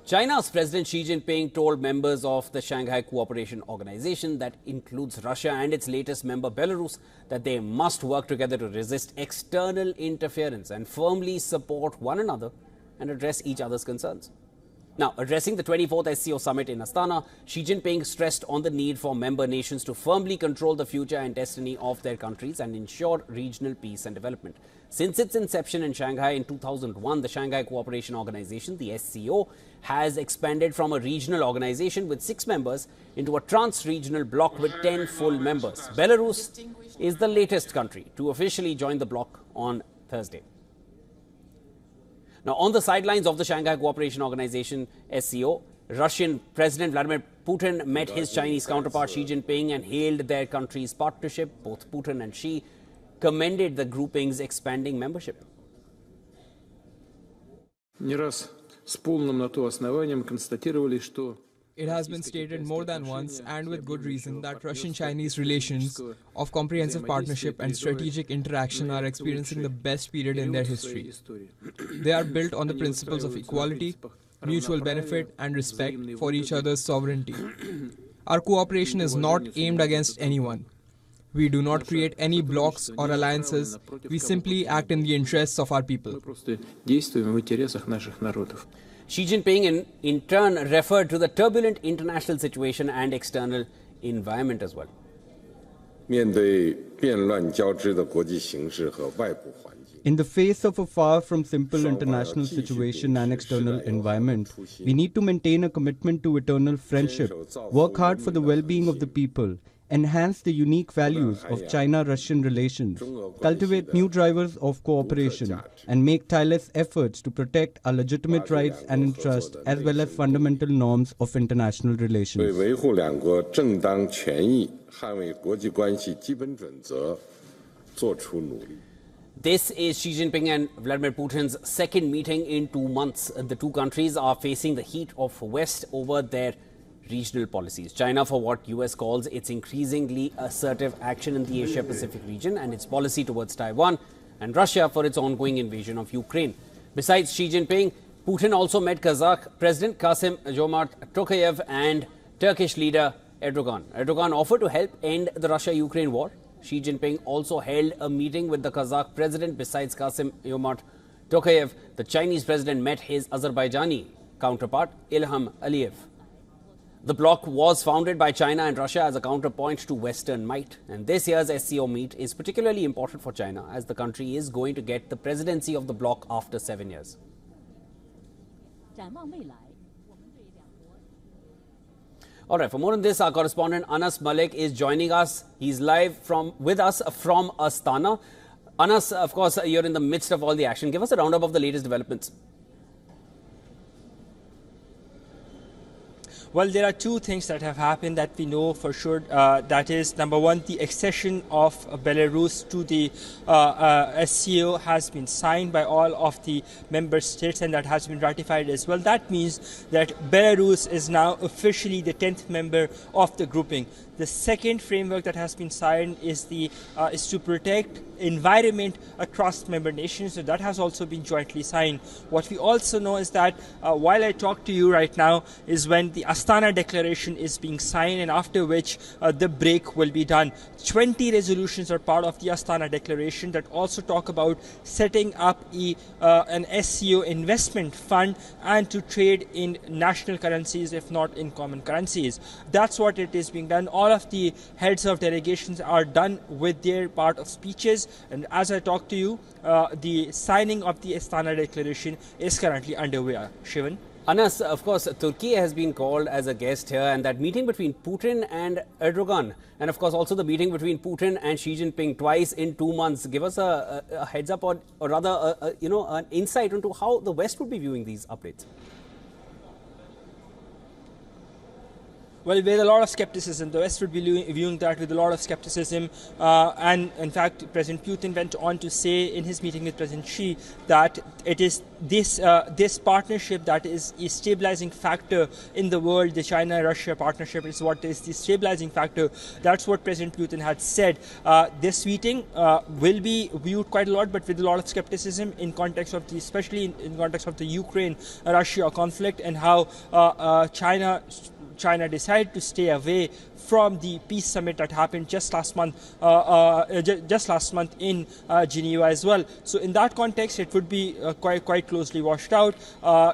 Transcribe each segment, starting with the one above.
China's President Xi Jinping told members of the Shanghai Cooperation Organization, that includes Russia and its latest member Belarus, that they must work together to resist external interference and firmly support one another and address each other's concerns. Now, addressing the 24th SCO summit in Astana, Xi Jinping stressed on the need for member nations to firmly control the future and destiny of their countries and ensure regional peace and development. Since its inception in Shanghai in 2001, the Shanghai Cooperation Organization, the SCO, has expanded from a regional organization with 6 members into a trans-regional bloc with 10 full members. Belarus is the latest country to officially join the bloc on Thursday. Now, on the sidelines of the Shanghai Cooperation Organization, SCO, Russian President Vladimir Putin met his Chinese counterpart Xi Jinping and hailed their country's partnership. Both Putin and Xi commended the grouping's expanding membership. It has been stated more than once, and with good reason, that Russian-Chinese relations of comprehensive partnership and strategic interaction are experiencing the best period in their history. They are built on the principles of equality, mutual benefit, and respect for each other's sovereignty. Our cooperation is not aimed against anyone. We do not create any blocs or alliances. We simply act in the interests of our people. Xi Jinping in turn referred to the turbulent international situation and external environment as well. In the face of a far from simple international situation and external environment, we need to maintain a commitment to eternal friendship, work hard for the well-being of the people, enhance the unique values of China-Russian relations, cultivate new drivers of cooperation, and make tireless efforts to protect our legitimate rights and interests as well as fundamental norms of international relations. This is Xi Jinping and Vladimir Putin's second meeting in 2 months. The two countries are facing the heat of West over their regional policies. China for what US calls its increasingly assertive action in the Asia-Pacific region and its policy towards Taiwan, and Russia for its ongoing invasion of Ukraine. Besides Xi Jinping, Putin also met Kazakh President Kassym-Jomart Tokayev and Turkish leader Erdogan. Erdogan offered to help end the Russia-Ukraine war. Xi Jinping also held a meeting with the Kazakh president. Besides Kassym-Jomart Tokayev, the Chinese president met his Azerbaijani counterpart Ilham Aliyev. The bloc was founded by China and Russia as a counterpoint to Western might. And this year's SCO meet is particularly important for China as the country is going to get the presidency of the bloc after 7 years. All right, for more on this, our correspondent Anas Malik is joining us. He's live with us from Astana. Anas, of course, you're in the midst of all the action. Give us a roundup of the latest developments. Well, there are two things that have happened that we know for sure. That is, number one, the accession of Belarus to the SCO has been signed by all of the member states, and that has been ratified as well. That means that Belarus is now officially the 10th member of the grouping. The second framework that has been signed is to protect environment across member nations. So that has also been jointly signed. What we also know is that while I talk to you right now is when the Astana Declaration is being signed, and after which the break will be done. 20 resolutions are part of the Astana Declaration that also talk about setting up an SCO investment fund and to trade in national currencies, if not in common currencies. That's what it is being done. All of the heads of delegations are done with their part of speeches, and as I talk to you, the signing of the Astana Declaration is currently underway. Shivan? Anas, of course, Turkey has been called as a guest here, and that meeting between Putin and Erdogan, and of course also the meeting between Putin and Xi Jinping twice in 2 months. Give us a heads up, or rather, an insight into how the West would be viewing these updates. Well, with a lot of skepticism. The West would be viewing that with a lot of skepticism. And in fact, President Putin went on to say in his meeting with President Xi that it is this partnership that is a stabilizing factor in the world. The China-Russia partnership is what is the stabilizing factor. That's what President Putin had said. This meeting will be viewed quite a lot, but with a lot of skepticism in context of especially in context of the Ukraine-Russia conflict, and how China decided to stay away from the peace summit that happened just last month in Geneva as well. So in that context, it would be quite closely washed out.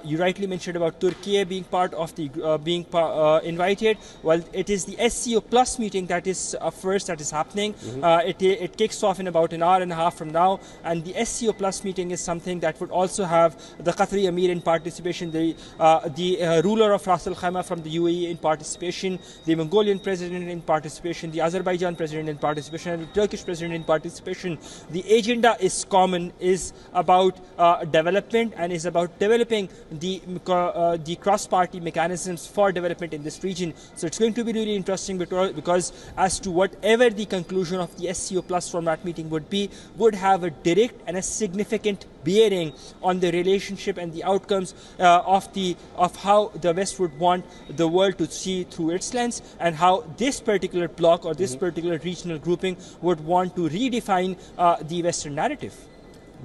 You rightly mentioned about Turkey being part of the invited. Well, it is the SCO Plus meeting that is first that is happening. It kicks off in about an hour and a half from now, and the SCO Plus meeting is something that would also have the Qatari Emir in participation, the ruler of Ras Al Khaimah from the UAE in participation, the Mongolian president in participation, the Azerbaijan president in participation, and the Turkish president in participation. The agenda is common, is about development, and is about developing the cross-party mechanisms for development in this region. So it's going to be really interesting because as to whatever the conclusion of the SCO Plus format meeting would be, would have a direct and a significant bearing on the relationship and the outcomes of how the West would want the world to see through its lens, and how this particular bloc or this particular regional grouping would want to redefine the Western narrative.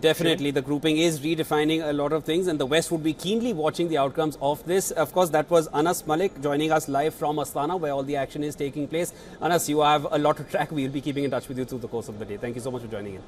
Definitely, the grouping is redefining a lot of things, and the West would be keenly watching the outcomes of this. Of course, that was Anas Malik joining us live from Astana, where all the action is taking place. Anas, you have a lot to track. We will be keeping in touch with you through the course of the day. Thank you so much for joining in.